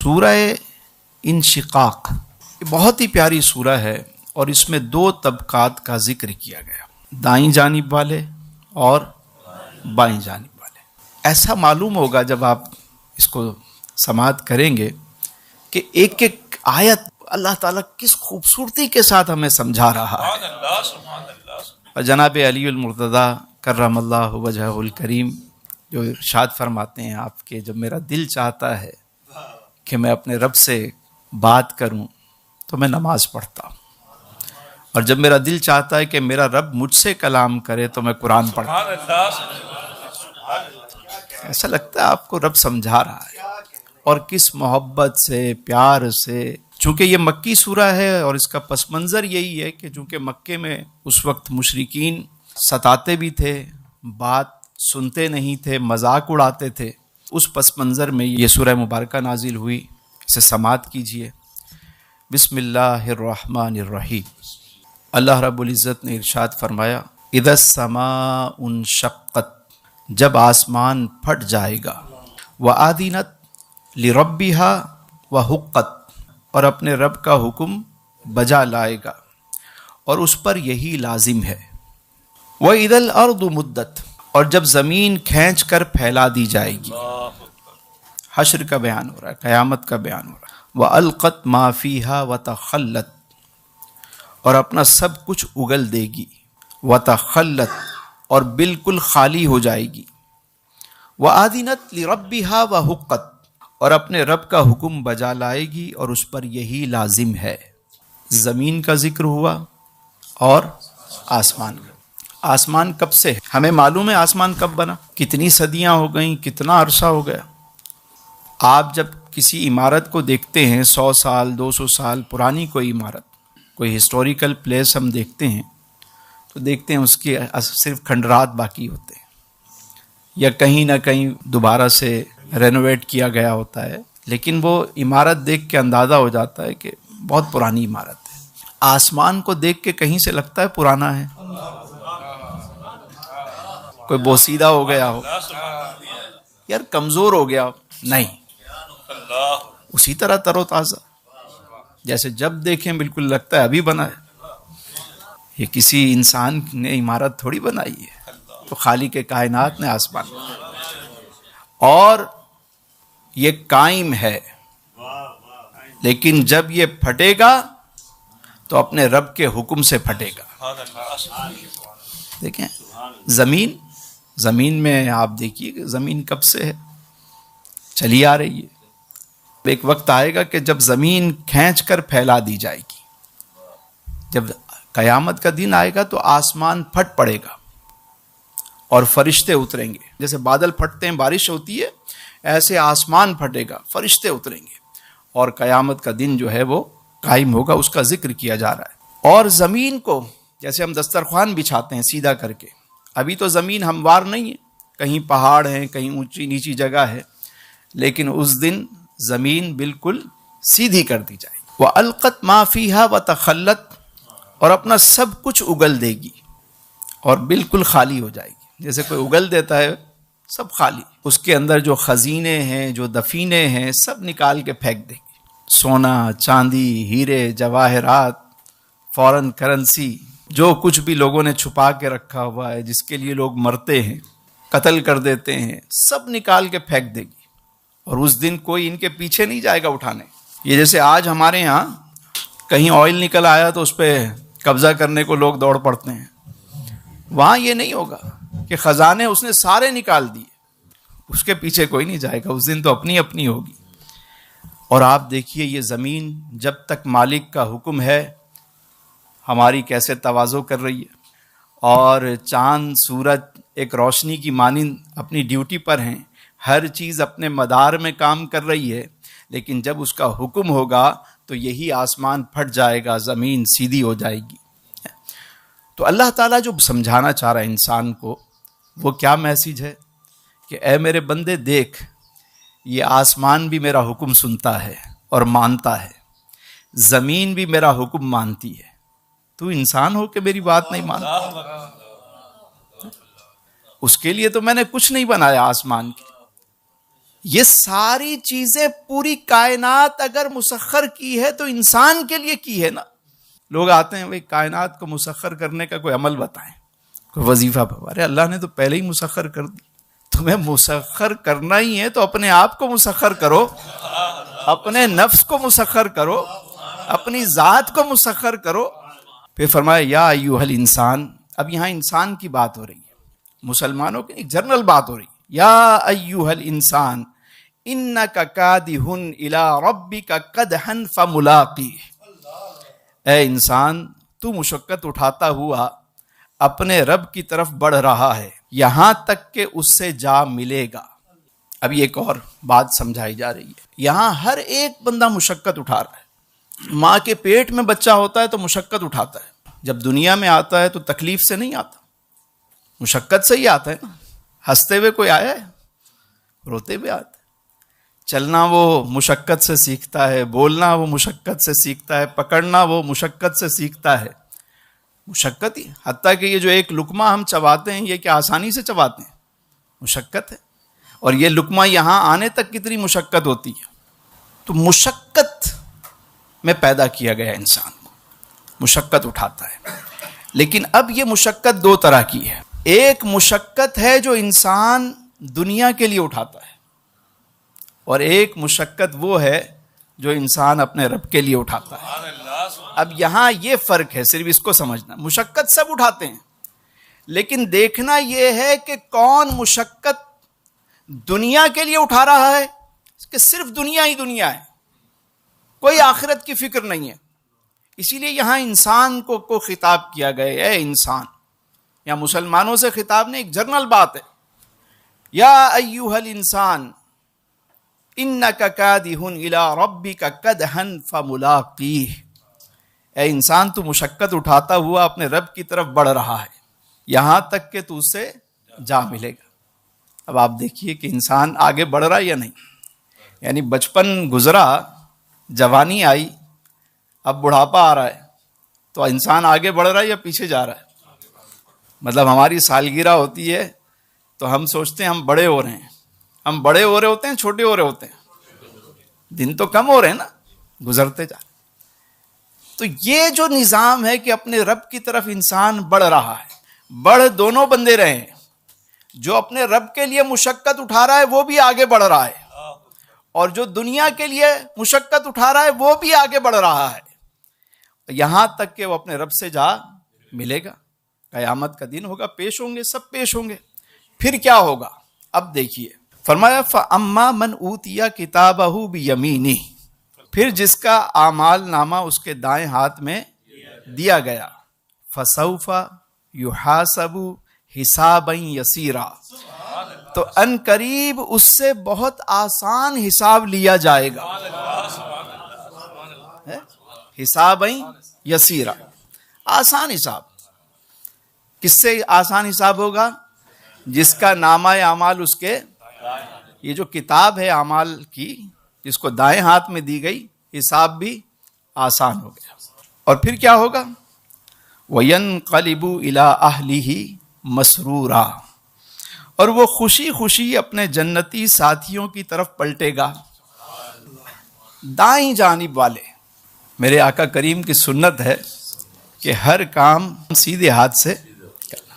سورہ انشقاق یہ بہت ہی پیاری سورہ ہے اور اس میں دو طبقات کا ذکر کیا گیا، دائیں جانب والے اور بائیں جانب والے۔ ایسا معلوم ہوگا جب آپ اس کو سماعت کریں گے کہ ایک ایک آیت اللہ تعالیٰ کس خوبصورتی کے ساتھ ہمیں سمجھا رہا ہے۔ اور جناب علی المرتضیٰ کرم اللہ وجہہ الکریم جو ارشاد فرماتے ہیں آپ کے، جب میرا دل چاہتا ہے کہ میں اپنے رب سے بات کروں تو میں نماز پڑھتا ہوں، اور جب میرا دل چاہتا ہے کہ میرا رب مجھ سے کلام کرے تو میں قرآن پڑھتا ہوں۔ ایسا لگتا ہے آپ کو رب سمجھا رہا ہے، اور کس محبت سے، پیار سے۔ چونکہ یہ مکی سورہ ہے اور اس کا پس منظر یہی ہے کہ چونکہ مکے میں اس وقت مشرکین ستاتے بھی تھے، بات سنتے نہیں تھے، مذاق اڑاتے تھے، اس پس منظر میں یہ سورہ مبارکہ نازل ہوئی۔ اسے سماعت کیجئے۔ بسم اللہ الرحمن الرحیم۔ اللہ رب العزت نے ارشاد فرمایا، اذا السماء انشقت، جب آسمان پھٹ جائے گا، وآذنت لربها وحقت، اور اپنے رب کا حکم بجا لائے گا، اور اس پر یہی لازم ہے۔ وَإِذَا الْأَرْضُ مُدَّتْ، اور جب زمین کھینچ کر پھیلا دی جائے گی۔ حشر کا بیان ہو رہا ہے، قیامت کا بیان ہو رہا ہے۔ وَأَلْقَتْ مَا فِيهَا وَتَخَلَّتْ، اور اپنا سب کچھ اگل دے گی۔ وَتَخَلَّتْ، اور بالکل خالی ہو جائے گی۔ وَآذِنَتْ لِرَبِّهَا وَحُقَّتْ، اور اپنے رب کا حکم بجا لائے گی، اور اس پر یہی لازم ہے۔ زمین کا ذکر ہوا اور آسمان کا۔ آسمان کب سے ہے؟ ہمیں معلوم ہے آسمان کب بنا، کتنی صدیاں ہو گئیں، کتنا عرصہ ہو گیا۔ آپ جب کسی عمارت کو دیکھتے ہیں، 100 سال 200 سال پرانی کوئی عمارت، کوئی ہسٹوریکل پلیس ہم دیکھتے ہیں تو دیکھتے ہیں اس کے صرف کھنڈرات باقی ہوتے ہیں، یا کہیں نہ کہیں دوبارہ سے رینوویٹ کیا گیا ہوتا ہے، لیکن وہ عمارت دیکھ کے اندازہ ہو جاتا ہے کہ بہت پرانی عمارت ہے۔ آسمان کو دیکھ کے کہیں سے لگتا ہے پرانا ہے، کوئی بوسیدہ ہو گیا ہو، یار کمزور ہو گیا ہو، نہیں، اسی طرح تر و تازہ، جیسے جب دیکھیں بالکل لگتا ہے ابھی بنا ہے۔ یہ کسی انسان نے عمارت تھوڑی بنائی ہے، تو خالق کائنات نے آسمان اور یہ قائم ہے، لیکن جب یہ پھٹے گا تو اپنے رب کے حکم سے پھٹے گا۔ دیکھیں زمین میں آپ دیکھیے کہ زمین کب سے ہے، چلی آ رہی ہے۔ ایک وقت آئے گا کہ جب زمین کھینچ کر پھیلا دی جائے گی، جب قیامت کا دن آئے گا تو آسمان پھٹ پڑے گا اور فرشتے اتریں گے، جیسے بادل پھٹتے ہیں بارش ہوتی ہے، ایسے آسمان پھٹے گا، فرشتے اتریں گے، اور قیامت کا دن جو ہے وہ قائم ہوگا، اس کا ذکر کیا جا رہا ہے۔ اور زمین کو جیسے ہم دسترخوان بچھاتے ہیں سیدھا کر کے، ابھی تو زمین ہموار نہیں ہے، کہیں پہاڑ ہیں، کہیں اونچی نیچی جگہ ہے، لیکن اس دن زمین بالکل سیدھی کر دی جائے گی۔ وَأَلْقَتْ مَا فِيهَا وَتَخَلَّتْ، اور اپنا سب کچھ اگل دے گی اور بالکل خالی ہو جائے گی، جیسے کوئی اگل دیتا ہے سب خالی، اس کے اندر جو خزینے ہیں، جو دفینے ہیں، سب نکال کے پھینک دے گی۔ سونا، چاندی، ہیرے، جواہرات، فورن کرنسی، جو کچھ بھی لوگوں نے چھپا کے رکھا ہوا ہے، جس کے لیے لوگ مرتے ہیں، قتل کر دیتے ہیں، سب نکال کے پھینک دے گی، اور اس دن کوئی ان کے پیچھے نہیں جائے گا اٹھانے۔ یہ جیسے آج ہمارے ہاں کہیں آئل نکل آیا تو اس پہ قبضہ کرنے کو لوگ دوڑ پڑتے ہیں، وہاں یہ نہیں ہوگا کہ خزانے اس نے سارے نکال دیے، اس کے پیچھے کوئی نہیں جائے گا، اس دن تو اپنی اپنی ہوگی۔ اور آپ دیکھیے یہ زمین جب تک مالک کا حکم ہے ہماری کیسے تواضع کر رہی ہے، اور چاند سورج ایک روشنی کی مانند اپنی ڈیوٹی پر ہیں، ہر چیز اپنے مدار میں کام کر رہی ہے، لیکن جب اس کا حکم ہوگا تو یہی آسمان پھٹ جائے گا، زمین سیدھی ہو جائے گی۔ تو اللہ تعالیٰ جو سمجھانا چاہ رہا ہے انسان کو، وہ کیا میسیج ہے کہ اے میرے بندے دیکھ، یہ آسمان بھی میرا حکم سنتا ہے اور مانتا ہے، زمین بھی میرا حکم مانتی ہے، تو انسان ہو کہ میری بات نہیں مانتا؟ اس کے لیے تو میں نے کچھ نہیں بنایا آسمان کے، یہ ساری چیزیں پوری کائنات اگر مسخر کی ہے تو انسان کے لیے کی ہے نا. لوگ آتے ہیں بھائی کائنات کو مسخر کرنے کا کوئی عمل بتائیں, کوئی وظیفہ. ارے اللہ نے تو پہلے ہی مسخر کر دی, تمہیں مسخر کرنا ہی ہے تو اپنے آپ کو مسخر کرو, اپنے نفس کو مسخر کرو, اپنی ذات کو مسخر کرو. پھر فرمایا یا ایھا الانسان. اب یہاں انسان کی بات ہو رہی ہے, مسلمانوں کی ایک جنرل بات ہو رہی ہے. یا ایھا الانسان انک کادح الی ربک قدحا فملاقیہ. اے انسان تو مشقت اٹھاتا ہوا اپنے رب کی طرف بڑھ رہا ہے, یہاں تک کہ اس سے جا ملے گا. اب ایک اور بات سمجھائی جا رہی ہے, یہاں ہر ایک بندہ مشقت اٹھا رہا ہے. ماں کے پیٹ میں بچہ ہوتا ہے تو مشقت اٹھاتا ہے, جب دنیا میں آتا ہے تو تکلیف سے نہیں آتا, مشقت سے ہی آتا ہے نا. ہنستے ہوئے کوئی آیا ہے, روتے ہوئے آتا ہے. چلنا وہ مشقت سے سیکھتا ہے, بولنا وہ مشقت سے سیکھتا ہے, پکڑنا وہ مشقت سے سیکھتا ہے. مشقت ہی, حتیٰ کہ یہ جو ایک لقمہ ہم چباتے ہیں یہ کیا آسانی سے چباتے ہیں؟ مشقت ہے. اور یہ لقمہ یہاں آنے تک کتنی مشقت ہوتی ہے. تو مشقت میں پیدا کیا گیا انسان کو, مشقت اٹھاتا ہے. لیکن اب یہ مشقت دو طرح کی ہے. ایک مشقت ہے جو انسان دنیا کے لیے اٹھاتا ہے, اور ایک مشقت وہ ہے جو انسان اپنے رب کے لیے اٹھاتا ہے. اب یہاں یہ فرق ہے, صرف اس کو سمجھنا. مشقت سب اٹھاتے ہیں, لیکن دیکھنا یہ ہے کہ کون مشقت دنیا کے لیے اٹھا رہا ہے, کہ صرف دنیا ہی دنیا ہے, کوئی آخرت کی فکر نہیں ہے. اسی لیے یہاں انسان کو خطاب کیا گیا, اے انسان. یا مسلمانوں سے خطاب نہیں, ایک جنرل بات ہے. یا ایھا الانسان انک کادح الی ربک قدحا فملاقیہ. اے انسان تو مشقت اٹھاتا ہوا اپنے رب کی طرف بڑھ رہا ہے, یہاں تک کہ تو اس سے جا ملے گا. اب آپ دیکھیے کہ انسان آگے بڑھ رہا ہے یا نہیں. یعنی بچپن گزرا, جوانی آئی, اب بڑھاپا آ رہا ہے, تو انسان آگے بڑھ رہا ہے یا پیچھے جا رہا ہے؟ مطلب ہماری سالگرہ ہوتی ہے تو ہم سوچتے ہیں ہم بڑے ہو رہے ہیں. ہم بڑے ہو رہے ہوتے ہیں, چھوٹے ہو رہے ہوتے ہیں؟ دن تو کم ہو رہے ہیں نا, گزرتے جا رہے. تو یہ جو نظام ہے کہ اپنے رب کی طرف انسان بڑھ رہا ہے, بڑھ دونوں بندے رہے ہیں. جو اپنے رب کے لیے مشقت اٹھا رہا ہے وہ بھی آگے بڑھ رہا ہے, اور جو دنیا کے لیے مشقت اٹھا رہا ہے وہ بھی آگے بڑھ رہا ہے, یہاں تک کہ وہ اپنے رب سے جا ملے گا. قیامت کا دن ہوگا, پیش ہوں گے, سب پیش ہوں گے. پھر کیا ہوگا اب دیکھیے. فرمایا فَأَمَّا مَنْ أُوتِيَ كِتَابَهُ بِيَمِينِهِ. پھر جس کا اعمال نامہ اس کے دائیں ہاتھ میں دیا گیا, فَسَوْفَ يُحَاسَبُ حِسَابًا يَسِيرًا. تو ان قریب اس سے بہت آسان حساب لیا جائے گا. حسابًا یسیرا, آسان حساب. کس سے آسان حساب ہوگا؟ جس کا نامہ اعمال اس کے, یہ جو کتاب ہے اعمال کی جس کو دائیں ہاتھ میں دی گئی, حساب بھی آسان ہو گیا. اور پھر کیا ہوگا؟ وَيَنْقَلِبُ إِلَىٰ أَهْلِهِ مَسْرُورًا. اور وہ خوشی خوشی اپنے جنتی ساتھیوں کی طرف پلٹے گا. دائیں جانب والے. میرے آقا کریم کی سنت ہے کہ ہر کام سیدھے ہاتھ سے کرنا.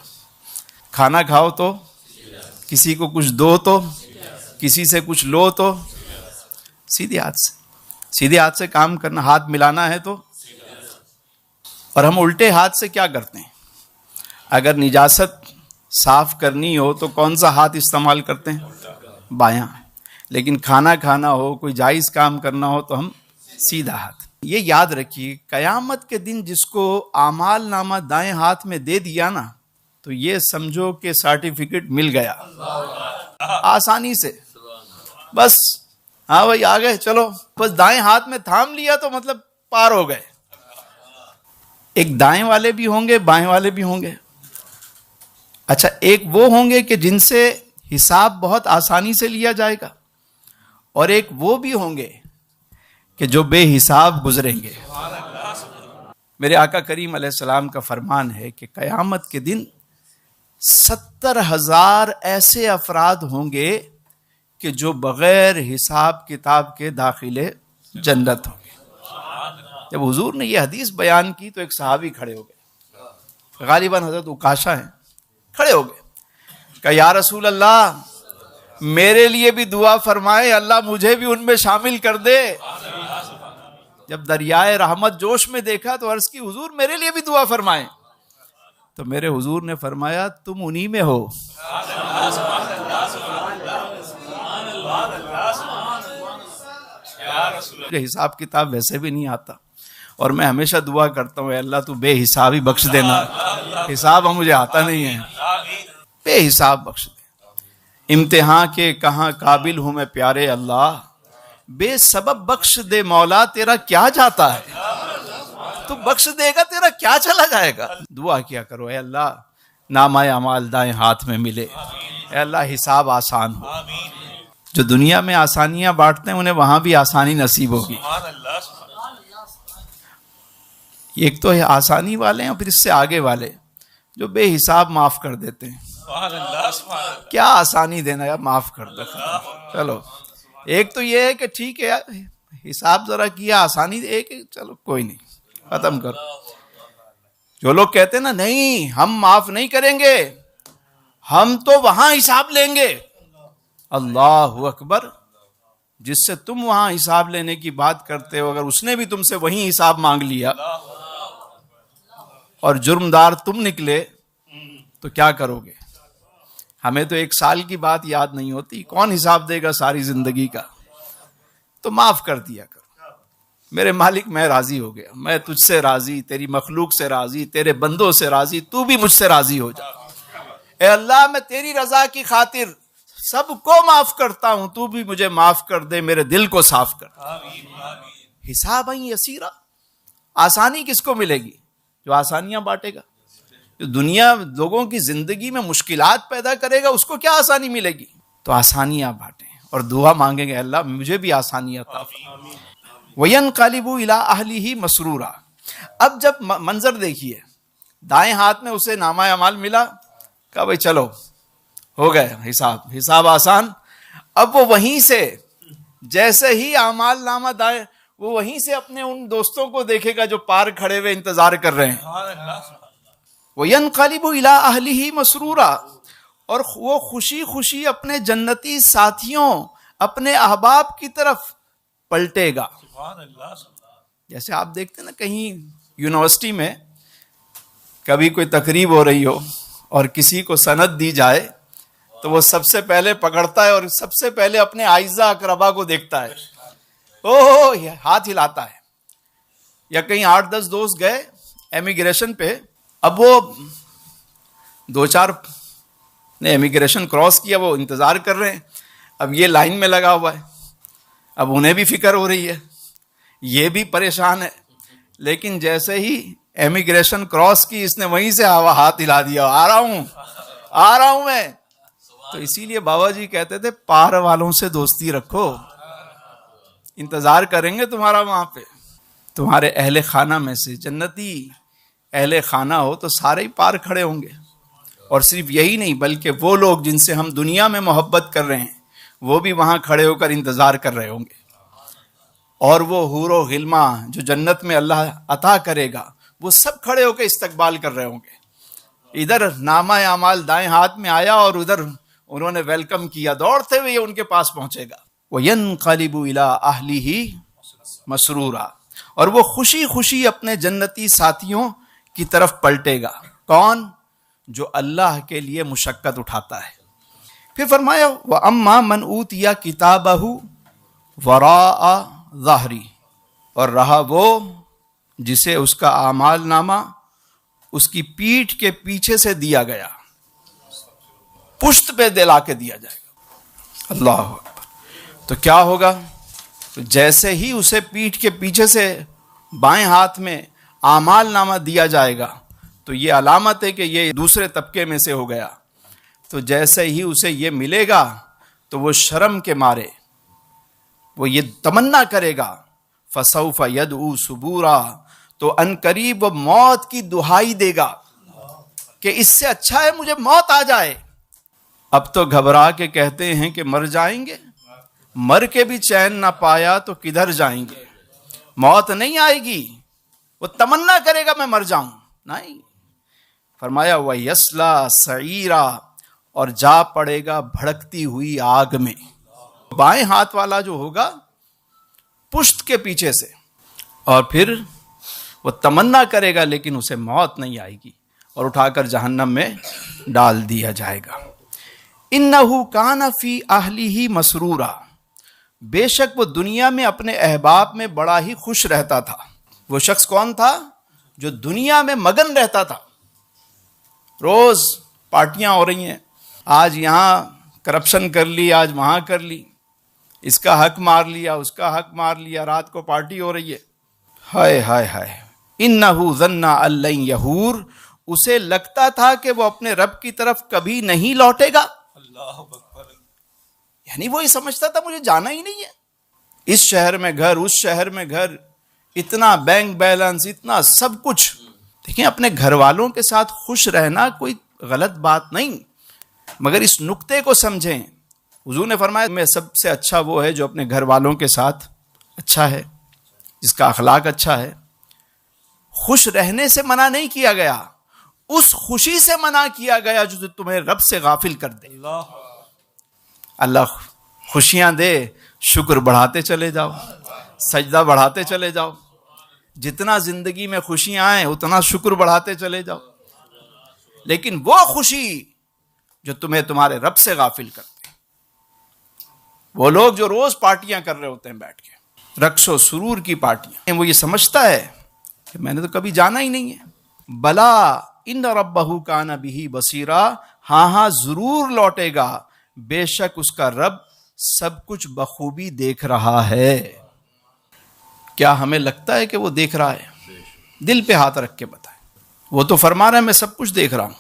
کھانا کھاؤ تو, کسی کو کچھ دو تو, کسی سے کچھ لو تو سیدھے ہاتھ سے. سیدھے ہاتھ سے کام کرنا, ہاتھ ملانا ہے تو. اور ہم الٹے ہاتھ سے کیا کرتے ہیں؟ اگر نجاست صاف کرنی ہو تو کون سا ہاتھ استعمال کرتے ہیں؟ بایاں. لیکن کھانا کھانا ہو, کوئی جائز کام کرنا ہو تو ہم سیدھا ہاتھ. یہ یاد رکھیے, قیامت کے دن جس کو اعمال نامہ دائیں ہاتھ میں دے دیا نا, تو یہ سمجھو کہ سرٹیفکیٹ مل گیا آسانی سے. بس ہاں بھائی آ گئے, چلو بس دائیں ہاتھ میں تھام لیا تو مطلب پار ہو گئے. ایک دائیں والے بھی ہوں گے, بائیں والے بھی ہوں گے. اچھا, ایک وہ ہوں گے کہ جن سے حساب بہت آسانی سے لیا جائے گا, اور ایک وہ بھی ہوں گے کہ جو بے حساب گزریں گے. میرے آقا کریم علیہ السلام کا فرمان ہے کہ قیامت کے دن 70,000 ایسے افراد ہوں گے کہ جو بغیر حساب کتاب کے داخلے جنت ہوں گے۔ جب حضور نے یہ حدیث بیان کی تو ایک صحابی کھڑے ہو گئے، غالباً حضرت عکاشہ ہیں، کھڑے ہو گئے کہ یا رسول اللہ میرے لیے بھی دعا فرمائے، اللہ مجھے بھی ان میں شامل کر دے۔ جب دریائے رحمت جوش میں دیکھا تو عرض کی حضور میرے لیے بھی دعا فرمائیں، تو میرے حضور نے فرمایا تم انہی میں ہو۔ مجھے حساب کتاب ویسے بھی نہیں آتا، اور میں ہمیشہ دعا کرتا ہوں اے اللہ تو بے حساب ہی بخش دینا، حساب مجھے آتا نہیں ہے، بے حساب بخش دے۔ امتحان کے کہاں قابل ہوں میں پیارے اللہ، بے سبب بخش دے مولا تیرا کیا جاتا ہے، تو بخش دے گا تیرا کیا چلا جائے گا۔ دعا کیا کرو اے اللہ نامہ اعمال دائیں ہاتھ میں ملے، اے اللہ حساب آسان ہو۔ جو دنیا میں آسانیاں بانٹتے ہیں انہیں وہاں بھی آسانی نصیب ہوگی۔ ایک تو ہے آسانی والے ہیں اور پھر اس سے آگے والے جو بے حساب معاف کر دیتے ہیں۔ کیا آسانی دینا یا معاف کر دو، چلو۔ ایک تو یہ ہے کہ ٹھیک ہے حساب ذرا کیا آسانی، ایک چلو کوئی نہیں ختم کرو۔ جو لوگ کہتے ہیں نا نہیں ہم معاف نہیں کریں گے، ہم تو وہاں حساب لیں گے، اللہ اکبر، جس سے تم وہاں حساب لینے کی بات کرتے ہو اگر اس نے بھی تم سے وہیں حساب مانگ لیا اور جرمدار تم نکلے تو کیا کرو گے؟ ہمیں تو 1 سال کی بات یاد نہیں ہوتی، کون حساب دے گا ساری زندگی کا؟ تو معاف کر دیا کرو۔ میرے مالک میں راضی ہو گیا، میں تجھ سے راضی، تیری مخلوق سے راضی، تیرے بندوں سے راضی، تو بھی مجھ سے راضی ہو جا۔ اے اللہ میں تیری رضا کی خاطر سب کو معاف کرتا ہوں، تو بھی مجھے معاف کر دے، میرے دل کو صاف کر۔ حساب یسیرا، آسانی کس کو ملے گی؟ جو آسانیاں بانٹے گا۔ جو دنیا لوگوں کی زندگی میں مشکلات پیدا کرے گا اس کو کیا آسانی ملے گی؟ تو آسانیاں بانٹیں اور دعا مانگیں گے اللہ مجھے بھی آسانیاں عطا فرما۔ وَيَنْقَلِبُ إِلَىٰ أَهْلِهِ مَسْرُورًا۔ اب جب منظر دیکھیے، دائیں ہاتھ میں اسے نامہ اعمال ملا، کہا بھائی چلو ہو گئے حساب آسان۔ اب وہ وہیں سے جیسے ہی اعمال نامہ دائیں، وہ وہیں سے اپنے ان دوستوں کو دیکھے گا جو پار کھڑے ہوئے انتظار کر رہے ہیں۔ وَيَنْقَلِبُ إِلَىٰ أَهْلِهِ مَسْرُورًا، اور وہ خوشی خوشی اپنے جنتی ساتھیوں، اپنے احباب کی طرف پلٹے گا۔ جیسے آپ دیکھتے ہیں نا کہیں یونیورسٹی میں کبھی کوئی تقریب ہو رہی ہو اور کسی کو سند دی جائے تو وہ سب سے پہلے پکڑتا ہے اور سب سے پہلے اپنے اعزا اقربا کو دیکھتا ہے، اوہ ہاتھ ہلاتا ہے۔ یا کہیں 8-10 دوست گئے امیگریشن پہ، اب وہ 2-4 نے امیگریشن کراس کیا، وہ انتظار کر رہے ہیں، اب یہ لائن میں لگا ہوا ہے، اب انہیں بھی فکر ہو رہی ہے، یہ بھی پریشان ہے، لیکن جیسے ہی امیگریشن کراس کی اس نے وہیں سے ہاتھ ہلا دیا، آ رہا ہوں میں۔ تو اسی لیے بابا جی کہتے تھے پار والوں سے دوستی رکھو، انتظار کریں گے تمہارا وہاں پہ۔ تمہارے اہل خانہ میں سے جنتی اہل خانہ ہو تو سارے ہی پار کھڑے ہوں گے، اور صرف یہی نہیں بلکہ وہ لوگ جن سے ہم دنیا میں محبت کر رہے ہیں وہ بھی وہاں کھڑے ہو کر انتظار کر رہے ہوں گے، اور وہ حور و غلماں جو جنت میں اللہ عطا کرے گا وہ سب کھڑے ہو کے استقبال کر رہے ہوں گے۔ ادھر نامہ اعمال دائیں ہاتھ میں آیا اور ادھر انہوں نے ویلکم کیا، دوڑتے ہوئے یہ ان کے پاس پہنچے گا۔ وَيَنْقَلِبُ إِلَىٰ أَهْلِهِ مَسْرُورًا، اور وہ خوشی خوشی اپنے جنتی ساتھیوں کی طرف پلٹے گا۔ کون؟ جو اللہ کے لیے مشقت اٹھاتا ہے۔ پھر فرمایا وَأَمَّا مَنْ أُوتِيَ كِتَابَهُ وَرَاءَ ظَهْرِهِ، اور رہا وہ جسے اس کا اعمال نامہ اس کی پیٹھ کے پیچھے سے دیا گیا، پشت پہ دلا کے دیا جائے گا۔ اللہ اکبر۔ تو کیا ہوگا؟ جیسے ہی اسے پیٹھ کے پیچھے سے بائیں ہاتھ میں اعمال نامہ دیا جائے گا تو یہ علامت ہے کہ یہ دوسرے طبقے میں سے ہو گیا۔ تو جیسے ہی اسے یہ ملے گا تو وہ شرم کے مارے وہ یہ تمنا کرے گا فَسَوْفَ يَدْعُو ثُبُورًا، تو ان قریب وہ موت کی دہائی دے گا کہ اس سے اچھا ہے مجھے موت آ جائے۔ اب تو گھبرا کے کہتے ہیں کہ مر جائیں گے، مر کے بھی چین نہ پایا تو کدھر جائیں گے. موت نہیں آئے گی, وہ تمنا کرے گا میں مر جاؤں, نہیں. فرمایا وَيَصْلَىٰ سَعِيرًا, اور جا پڑے گا بھڑکتی ہوئی آگ میں. بائیں ہاتھ والا جو ہوگا پشت کے پیچھے سے, اور پھر وہ تمنا کرے گا لیکن اسے موت نہیں آئے گی, اور اٹھا کر جہنم میں ڈال دیا جائے گا. اِنَّهُ كَانَ فِي أَهْلِهِ مَسْرُورًا, بے شک وہ دنیا میں اپنے احباب میں بڑا ہی خوش رہتا تھا. وہ شخص کون تھا؟ جو دنیا میں مگن رہتا تھا. روز پارٹیاں ہو رہی ہیں, آج یہاں کرپشن کر لی, آج وہاں کر لی, اس کا حق مار لیا, اس کا حق مار لیا, رات کو پارٹی ہو رہی ہے. ہائے ہائے ہائے. اِنَّهُ ظَنَّ أَن لَّن يَحُورَ, اسے لگتا تھا کہ وہ اپنے رب کی طرف کبھی نہیں لوٹے گا. اللہ اکبر. یعنی وہ یہ سمجھتا تھا مجھے جانا ہی نہیں ہے. اس شہر میں گھر, اس شہر میں گھر, اتنا بینک بیلنس, اتنا سب کچھ. دیکھیں, اپنے گھر والوں کے ساتھ خوش رہنا کوئی غلط بات نہیں, مگر اس نقطے کو سمجھیں. حضور نے فرمایا میں سب سے اچھا وہ ہے جو اپنے گھر والوں کے ساتھ اچھا ہے, جس کا اخلاق اچھا ہے. خوش رہنے سے منع نہیں کیا گیا, اس خوشی سے منع کیا گیا جو تمہیں رب سے غافل کر دے. اللہ خوشیاں دے, شکر بڑھاتے چلے جاؤ, سجدہ بڑھاتے چلے جاؤ. جتنا زندگی میں خوشیاں آئیں اتنا شکر بڑھاتے چلے جاؤ. لیکن وہ خوشی جو تمہیں تمہارے رب سے غافل کر دے, وہ لوگ جو روز پارٹیاں کر رہے ہوتے ہیں بیٹھ کے, رقص و سرور کی پارٹیاں, وہ یہ سمجھتا ہے کہ میں نے تو کبھی جانا ہی نہیں ہے. بلا ان ربہ کان بہ بصیرا, ہاں ہاں ضرور لوٹے گا, بے شک اس کا رب سب کچھ بخوبی دیکھ رہا ہے. کیا ہمیں لگتا ہے کہ وہ دیکھ رہا ہے؟ دل پہ ہاتھ رکھ کے بتائیں. وہ تو فرما رہا ہے میں سب کچھ دیکھ رہا ہوں,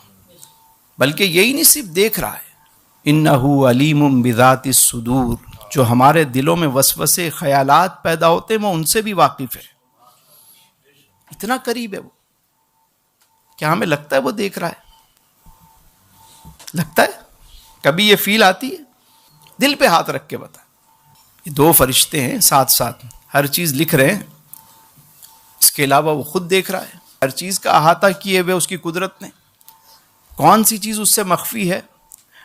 بلکہ یہی نہیں صرف دیکھ رہا ہے, انہ علیم بذات الصدور, جو ہمارے دلوں میں وسوسے خیالات پیدا ہوتے ہیں وہ ان سے بھی واقف ہے. اتنا قریب ہے وہ. کیا ہمیں لگتا ہے وہ دیکھ رہا ہے؟ لگتا ہے؟ کبھی یہ فیل آتی ہے؟ دل پہ ہاتھ رکھ کے بتا. یہ دو فرشتے ہیں ساتھ ساتھ, ہر چیز لکھ رہے ہیں, اس کے علاوہ وہ خود دیکھ رہا ہے. ہر چیز کا احاطہ کیے ہوئے اس کی قدرت نے. کون سی چیز اس سے مخفی ہے؟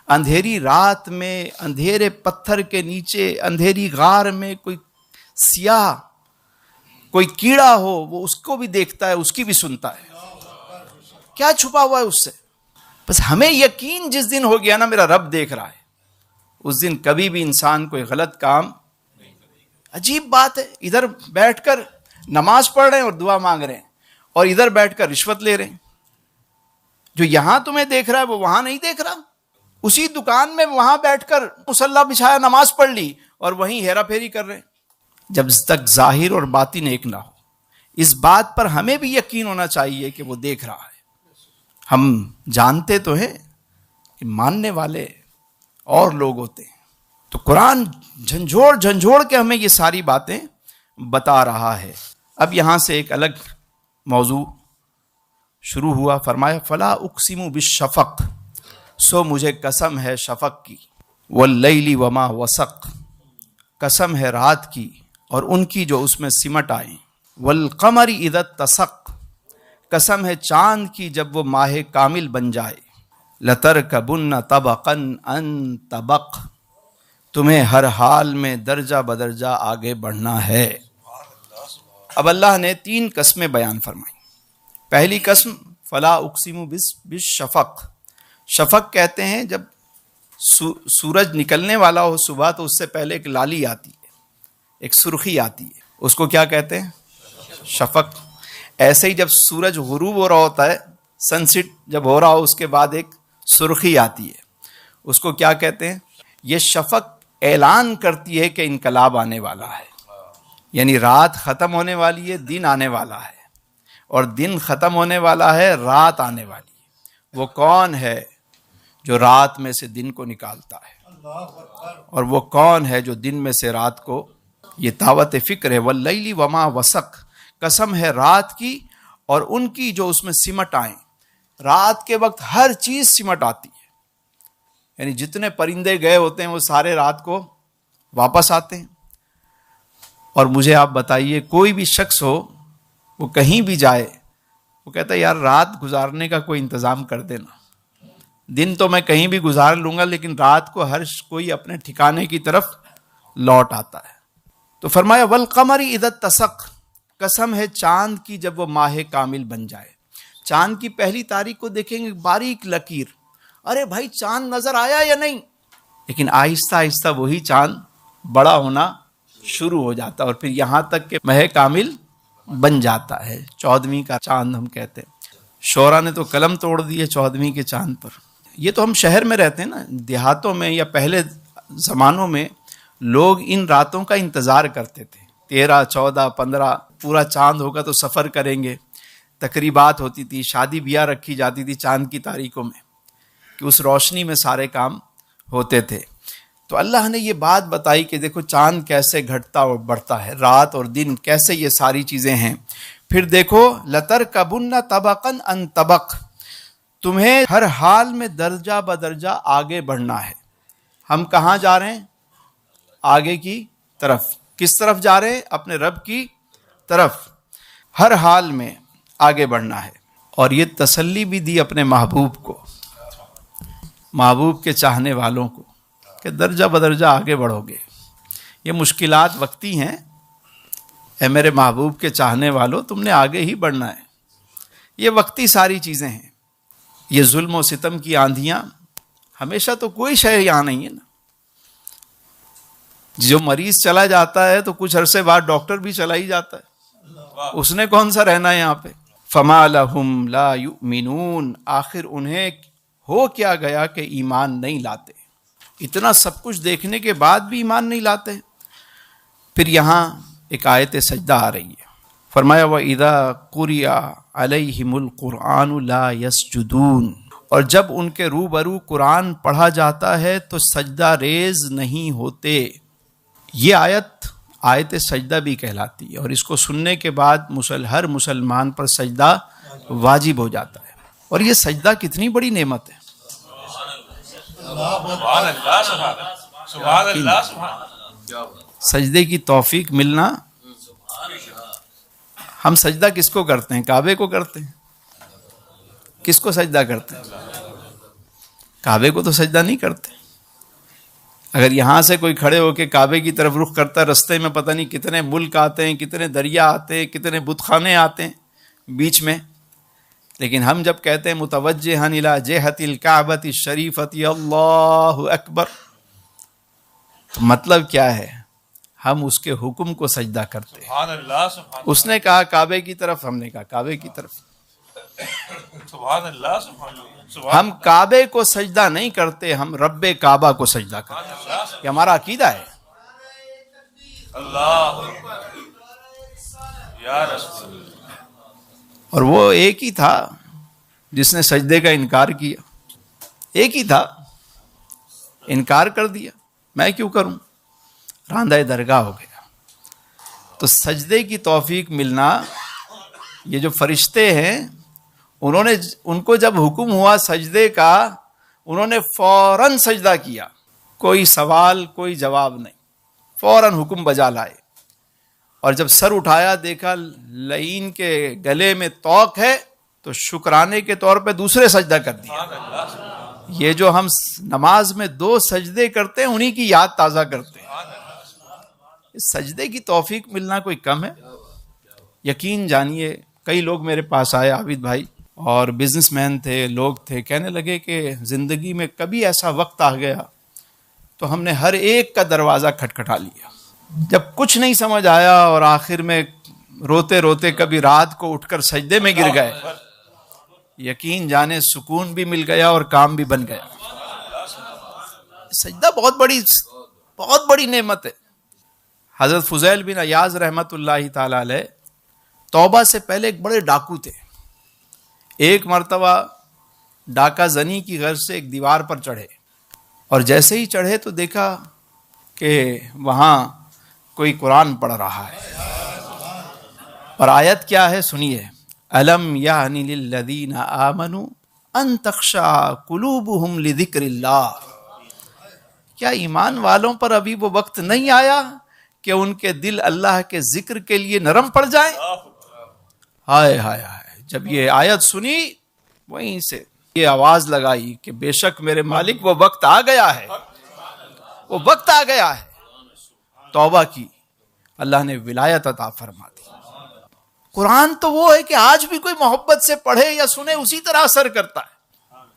اندھیری رات میں, اندھیرے پتھر کے نیچے, اندھیری غار میں کوئی سیاہ, کوئی کیڑا ہو, وہ اس کو بھی دیکھتا ہے, اس کی بھی سنتا ہے. کیا چھپا ہوا ہے اس سے؟ بس ہمیں یقین جس دن ہو گیا نا میرا رب دیکھ رہا ہے, اس دن کبھی بھی انسان کوئی غلط کام. عجیب بات ہے, ادھر بیٹھ کر نماز پڑھ رہے ہیں اور دعا مانگ رہے ہیں, اور ادھر بیٹھ کر رشوت لے رہے ہیں. جو یہاں تمہیں دیکھ رہا ہے وہ وہاں نہیں دیکھ رہا. اسی دکان میں وہاں بیٹھ کر مصلی بچھایا, نماز پڑھ لی, اور وہیں ہیرا پھیری کر رہے ہیں. جب تک ظاہر اور باطن ایک نہ ہو, اس بات پر ہمیں بھی یقین ہونا چاہیے کہ وہ دیکھ رہا ہے. ہم جانتے تو ہیں کہ ماننے والے اور لوگ ہوتے ہیں. تو قرآن جھنجھوڑ جھنجھوڑ کے ہمیں یہ ساری باتیں بتا رہا ہے. اب یہاں سے ایک الگ موضوع شروع ہوا. فرمایا فلا اقسم بالشفق, سو مجھے قسم ہے شفق کی, واللیل وما وسق, قسم ہے رات کی اور ان کی جو اس میں سمٹ آئیں, والقمر اذا اتسق, قسم ہے چاند کی جب وہ ماہ کامل بن جائے, لترکبن طبقا عن طبق, تمہیں ہر حال میں درجہ بدرجہ آگے بڑھنا ہے. اب اللہ نے 3 قسمیں بیان فرمائیں. پہلی قسم فلا اقسم بالشفق. شفق کہتے ہیں جب سورج نکلنے والا ہو صبح تو اس سے پہلے ایک لالی آتی ہے, ایک سرخی آتی ہے, اس کو کیا کہتے ہیں؟ شفق. ایسے ہی جب سورج غروب ہو رہا ہوتا ہے, سن سیٹ جب ہو رہا ہو, اس کے بعد ایک سرخی آتی ہے, اس کو کیا کہتے ہیں؟ یہ شفق اعلان کرتی ہے کہ انقلاب آنے والا ہے. یعنی رات ختم ہونے والی ہے, دن آنے والا ہے, اور دن ختم ہونے والا ہے, رات آنے والی ہے. وہ کون ہے جو رات میں سے دن کو نکالتا ہے, اور وہ کون ہے جو دن میں سے رات کو. یہ دعوت فکر ہے. واللیل وما وسق, قسم ہے رات کی اور ان کی جو اس میں سمٹ آئیں. رات کے وقت ہر چیز سمٹ آتی ہے, یعنی جتنے پرندے گئے ہوتے ہیں وہ سارے رات کو واپس آتے ہیں. اور مجھے آپ بتائیے کوئی بھی شخص ہو وہ کہیں بھی جائے وہ کہتا ہے یار رات گزارنے کا کوئی انتظام کر دینا, دن تو میں کہیں بھی گزار لوں گا لیکن رات کو ہر کوئی اپنے ٹھکانے کی طرف لوٹ آتا ہے. تو فرمایا والقمر اذا اتسق, قسم ہے چاند کی جب وہ ماہ کامل بن جائے. چاند کی پہلی تاریخ کو دیکھیں گے باریک لکیر, ارے بھائی چاند نظر آیا یا نہیں, لیکن آہستہ آہستہ وہی چاند بڑا ہونا شروع ہو جاتا ہے اور پھر یہاں تک کہ ماہ کامل بن جاتا ہے. 14ویں کا چاند ہم کہتے ہیں. شعراء نے تو قلم توڑ دی 14ویں کے چاند پر. یہ تو ہم شہر میں رہتے ہیں نا, دیہاتوں میں یا پہلے زمانوں میں لوگ ان راتوں کا انتظار کرتے تھے. 13, 14, 15 پورا چاند ہوگا تو سفر کریں گے. تقریبات ہوتی تھی, شادی بیاہ رکھی جاتی تھی چاند کی تاریخوں میں کہ اس روشنی میں سارے کام ہوتے تھے. تو اللہ نے یہ بات بتائی کہ دیکھو چاند کیسے گھٹتا اور بڑھتا ہے, رات اور دن کیسے یہ ساری چیزیں ہیں. پھر دیکھو لَتَرْكَبُنَّ طَبَقًا عَنْ طَبَقٍ, تمہیں ہر حال میں درجہ بدرجہ آگے بڑھنا ہے. ہم کہاں جا رہے ہیں؟ آگے کی طرف. کس طرف جا رہے ہیں؟ اپنے رب کی طرف. ہر حال میں آگے بڑھنا ہے. اور یہ تسلی بھی دی اپنے محبوب کو, محبوب کے چاہنے والوں کو, کہ درجہ بدرجہ آگے بڑھو گے. یہ مشکلات وقتی ہیں, اے میرے محبوب کے چاہنے والوں تم نے آگے ہی بڑھنا ہے. یہ وقتی ساری چیزیں ہیں. یہ ظلم و ستم کی آندھیاں ہمیشہ تو کوئی شے یہاں نہیں ہے نا. جو مریض چلا جاتا ہے تو کچھ عرصے بعد ڈاکٹر بھی چلا ہی جاتا ہے, اس نے کون سا رہنا ہے یہاں پہ. فما لہم لا یؤمنون, آخر انہیں ہو کیا گیا کہ ایمان نہیں لاتے. اتنا سب کچھ دیکھنے کے بعد بھی ایمان نہیں لاتے. پھر یہاں ایک آیت سجدہ آ رہی ہے. فرمایا وَإِذَا قُرِئَ عَلَيْهِمُ الْقُرْآنُ لَا يَسْجُدُونَ, اور جب ان کے روبرو قرآن پڑھا جاتا ہے تو سجدہ ریز نہیں ہوتے. یہ آیت سجدہ بھی کہلاتی ہے, اور اس کو سننے کے بعد ہر مسلمان پر سجدہ واجب ہو جاتا ہے. اور یہ سجدہ کتنی بڑی نعمت ہے. سجدے کی توفیق ملنا. ہم سجدہ کس کو کرتے ہیں؟ کعبے کو کرتے ہیں. کس کو سجدہ کرتے ہیں؟ کعبے کو تو سجدہ نہیں کرتے. اگر یہاں سے کوئی کھڑے ہو کے کعبے کی طرف رخ کرتا ہے, رستے میں پتہ نہیں کتنے ملک آتے ہیں, کتنے دریا آتے ہیں, کتنے بت خانے آتے ہیں بیچ میں. لیکن ہم جب کہتے ہیں متوجہن الی جہۃ الکعبۃ الشریفۃ اللہ اکبر, تو مطلب کیا ہے؟ ہم اس کے حکم کو سجدہ کرتے ہیں. سبحان اللہ, سبحان اس نے کہا کعبے کی طرف, ہم نے کہا کعبے کی طرف. سبحان اللہ, سبحان اللہ. ہم کعبے کو سجدہ نہیں کرتے, ہم رب کعبہ کو سجدہ کرتے ہیں. یہ ہمارا عقیدہ ہے. اللہ یا رسول اللہ. اور وہ ایک ہی تھا جس نے سجدے کا انکار کیا. ایک ہی تھا, انکار کر دیا. میں کیوں کروں؟ راندہ درگاہ ہو گیا. تو سجدے کی توفیق ملنا, یہ جو فرشتے ہیں ان کو جب حکم ہوا سجدے کا, انہوں نے فوراً سجدہ کیا. کوئی سوال کوئی جواب نہیں, فوراً حکم بجا لائے. اور جب سر اٹھایا دیکھا لعین کے گلے میں توق ہے, تو شکرانے کے طور پہ دوسرے سجدہ کر دیا. یہ جو ہم نماز میں 2 سجدے کرتے ہیں انہی کی یاد تازہ کرتے ہیں. سجدے کی توفیق ملنا کوئی کم ہے؟ یقین جانیے, کئی لوگ میرے پاس آئے, عابد بھائی, اور بزنس مین تھے, لوگ تھے, کہنے لگے کہ زندگی میں کبھی ایسا وقت آ گیا تو ہم نے ہر ایک کا دروازہ کھٹکھٹا لیا. جب کچھ نہیں سمجھ آیا اور آخر میں روتے روتے کبھی رات کو اٹھ کر سجدے میں گر گئے, یقین جانے سکون بھی مل گیا اور کام بھی بن گیا. سجدہ بہت بڑی نعمت ہے. حضرت فضیل بن عیاض رحمۃ اللہ تعالی علیہ توبہ سے پہلے ایک بڑے ڈاکو تھے. ایک مرتبہ ڈاکہ زنی کی غرض سے ایک دیوار پر چڑھے, اور جیسے ہی چڑھے تو دیکھا کہ وہاں کوئی قرآن پڑھ رہا ہے. اور آیت کیا ہے سنیے, الم یعن للذین آمنوا ان تخشع قلوبہم لذکر اللہ. کیا ایمان والوں پر ابھی وہ وقت نہیں آیا کہ ان کے دل اللہ کے ذکر کے لیے نرم پڑ جائیں؟ ہائے ہائے ہائے، جب یہ آیت سنی وہیں سے یہ آواز لگائی کہ بے شک میرے مالک وہ وقت آ گیا ہے، وہ وقت آ گیا ہے۔ توبہ کی، اللہ نے ولایت عطا فرما دی۔ قرآن تو وہ ہے کہ آج بھی کوئی محبت سے پڑھے یا سنے اسی طرح اثر کرتا ہے۔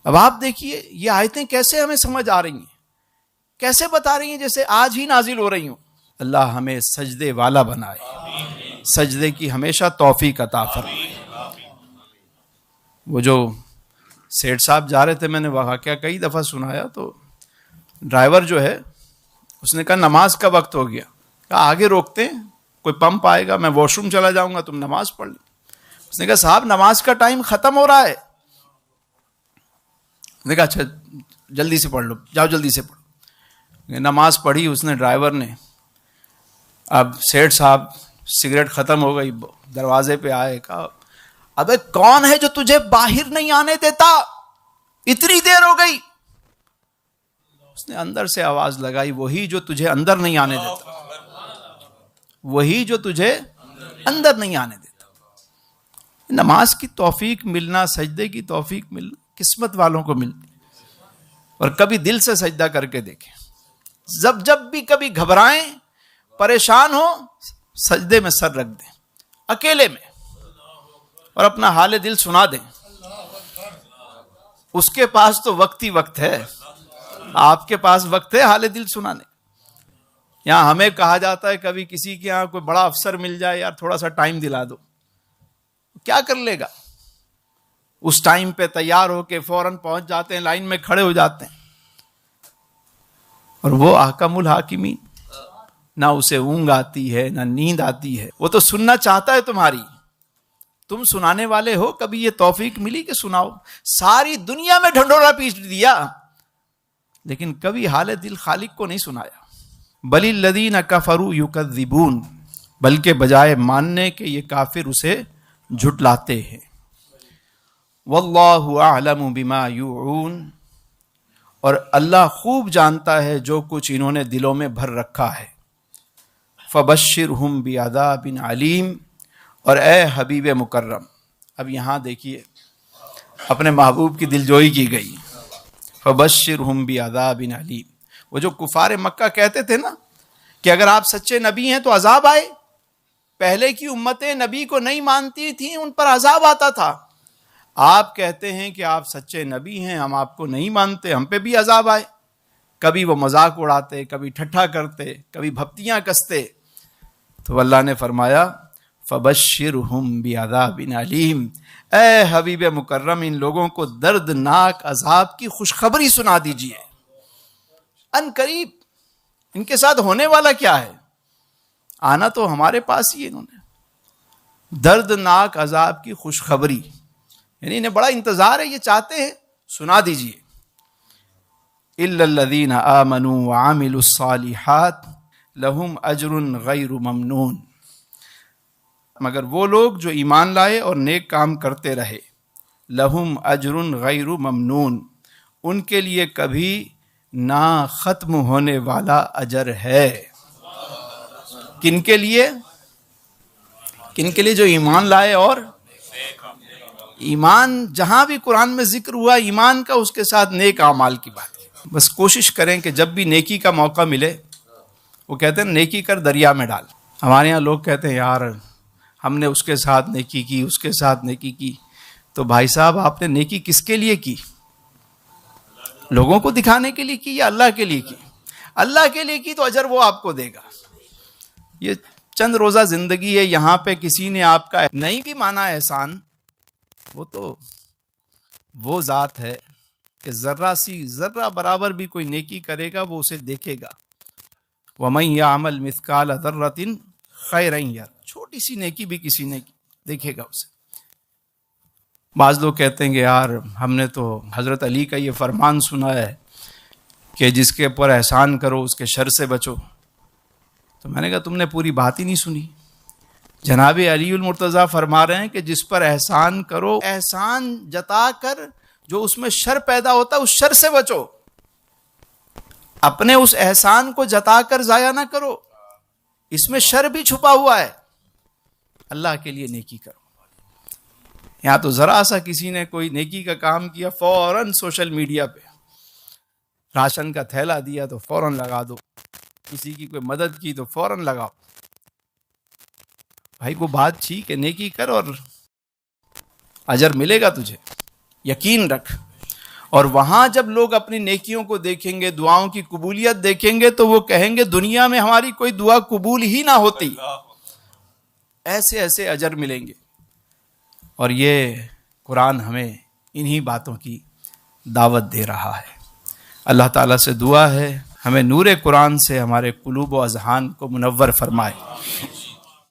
اب آپ دیکھیے یہ آیتیں کیسے ہمیں سمجھ آ رہی ہیں، کیسے بتا رہی ہیں جیسے آج ہی نازل ہو رہی ہوں۔ اللہ ہمیں سجدے والا بنائے، سجدے کی ہمیشہ توفیق عطا فرمائے۔ وہ جو سیٹھ صاحب جا رہے تھے، میں نے واقعہ کئی دفعہ سنایا، تو ڈرائیور جو ہے اس نے کہا نماز کا وقت ہو گیا، کہا آگے روکتے ہیں، کوئی پمپ آئے گا، میں واش روم چلا جاؤں گا، تم نماز پڑھ لیں۔ اس نے کہا صاحب نماز کا ٹائم ختم ہو رہا ہے۔ نے کہا اچھا جلدی سے پڑھ لو، جاؤ جلدی سے پڑھو۔ نماز پڑھی اس نے، ڈرائیور نے۔ اب سیٹھ صاحب سگریٹ ختم ہو گئی، دروازے پہ آئے، کہا ابے کون ہے جو تجھے باہر نہیں آنے دیتا، اتنی دیر ہو گئی؟ اس نے اندر سے آواز لگائی، وہی جو تجھے اندر نہیں آنے دیتا، وہی جو تجھے اندر نہیں آنے دیتا۔ نماز کی توفیق ملنا، سجدے کی توفیق ملنا قسمت والوں کو ملتی، اور کبھی دل سے سجدہ کر کے دیکھیں۔ جب بھی کبھی گھبرائیں، پریشان ہو، سجدے میں سر رکھ دیں اکیلے میں، اور اپنا حال دل سنا دیں۔ اس کے پاس تو وقت ہی وقت ہے، آپ کے پاس وقت ہے حال دل سنانے۔ یہاں ہمیں کہا جاتا ہے کبھی کسی کے یہاں کوئی بڑا افسر مل جائے، یار تھوڑا سا ٹائم دلا دو، کیا کر لے گا؟ اس ٹائم پہ تیار ہو کے فوراً پہنچ جاتے ہیں، لائن میں کھڑے ہو جاتے ہیں۔ اور وہ احکم الحاکمین، نہ اسے اونگ آتی ہے نہ نیند آتی ہے، وہ تو سننا چاہتا ہے تمہاری، تم سنانے والے ہو۔ کبھی یہ توفیق ملی کہ سناؤ؟ ساری دنیا میں ڈھنڈورا پیٹ دیا، لیکن کبھی حال دل خالق کو نہیں سنایا۔ بل الذین کفروا یکذبون، بلکہ بجائے ماننے کے یہ کافر اسے جھٹلاتے ہیں۔ واللہ اعلم بما یوعون، اور اللہ خوب جانتا ہے جو کچھ انہوں نے دلوں میں بھر رکھا ہے۔ فبشرہم بعذاب علیم، اور اے حبیب مکرم، اب یہاں دیکھیے اپنے محبوب کی دلجوئی کی گئی۔ فبشرہم بعذاب علیم، وہ جو کفار مکہ کہتے تھے نا کہ اگر آپ سچے نبی ہیں تو عذاب آئے، پہلے کی امتیں نبی کو نہیں مانتی تھیں، ان پر عذاب آتا تھا۔ آپ کہتے ہیں کہ آپ سچے نبی ہیں، ہم آپ کو نہیں مانتے، ہم پہ بھی عذاب آئے۔ کبھی وہ مذاق اڑاتے، کبھی ٹھٹھا کرتے، کبھی بھپتیاں کستے۔ تو اللہ نے فرمایا فبشرہم بعذاب علیم، اے حبیب مکرم ان لوگوں کو دردناک عذاب کی خوشخبری سنا دیجئے۔ ان قریب ان کے ساتھ ہونے والا کیا ہے؟ آنا تو ہمارے پاس ہی ہے، انہوں نے دردناک عذاب کی خوشخبری، یعنی انہیں بڑا انتظار ہے، یہ چاہتے ہیں سنا دیجئے۔ الا الذین آمنوا وعملوا الصالحات لہم اجر غیر ممنون، مگر وہ لوگ جو ایمان لائے اور نیک کام کرتے رہے، لہم اجر غیر ممنون، ان کے لیے کبھی نہ ختم ہونے والا اجر ہے۔ کن کے لیے؟ کن کے لیے؟ جو ایمان لائے اور ایمان، جہاں بھی قرآن میں ذکر ہوا ایمان کا، اس کے ساتھ نیک اعمال کی بات ہے۔ بس کوشش کریں کہ جب بھی نیکی کا موقع ملے، وہ کہتے ہیں نیکی کر دریا میں ڈال۔ ہمارے ہاں لوگ کہتے ہیں یار ہم نے اس کے ساتھ نیکی کی، اس کے ساتھ نیکی کی۔ تو بھائی صاحب آپ نے نیکی کس کے لیے کی؟ لوگوں کو دکھانے کے لیے کی یا اللہ کے لیے کی؟ اللہ کے لیے کی تو اجر وہ آپ کو دے گا۔ یہ چند روزہ زندگی ہے، یہاں پہ کسی نے آپ کا نہیں بھی مانا احسان، وہ تو وہ ذات ہے کہ ذرہ برابر بھی کوئی نیکی کرے گا وہ اسے دیکھے گا۔ وَمَن يَعْمَلْ مِثْقَالَ ذَرَّةٍ خَيْرًا يَرَهُ، چھوٹی سی نیکی بھی کسی نے دیکھے گا اسے۔ بعض لوگ کہتے ہیں کہ یار ہم نے تو حضرت علی کا یہ فرمان سنا ہے کہ جس کے اوپر احسان کرو اس کے شر سے بچو۔ تو میں نے کہا تم نے پوری بات ہی نہیں سنی۔ جناب علی المرتضیٰ فرما رہے ہیں کہ جس پر احسان کرو، احسان جتا کر جو اس میں شر پیدا ہوتا ہے اس شر سے بچو۔ اپنے اس احسان کو جتا کر ضائع نہ کرو، اس میں شر بھی چھپا ہوا ہے، اللہ کے لیے نیکی کرو۔ یہاں تو ذرا سا کسی نے کوئی نیکی کا کام کیا، فوراً سوشل میڈیا پہ راشن کا تھیلا دیا تو فوراً لگا دو، کسی کی کوئی مدد کی تو فوراً لگاؤ۔ بھائی وہ بات ٹھیک ہے، نیکی کر اور اجر ملے گا تجھے، یقین رکھ۔ اور وہاں جب لوگ اپنی نیکیوں کو دیکھیں گے، دعاؤں کی قبولیت دیکھیں گے، تو وہ کہیں گے دنیا میں ہماری کوئی دعا قبول ہی نہ ہوتی، ایسے ایسے اجر ملیں گے۔ اور یہ قرآن ہمیں انہی باتوں کی دعوت دے رہا ہے۔ اللہ تعالیٰ سے دعا ہے ہمیں نور قرآن سے ہمارے قلوب و اذہان کو منور فرمائے۔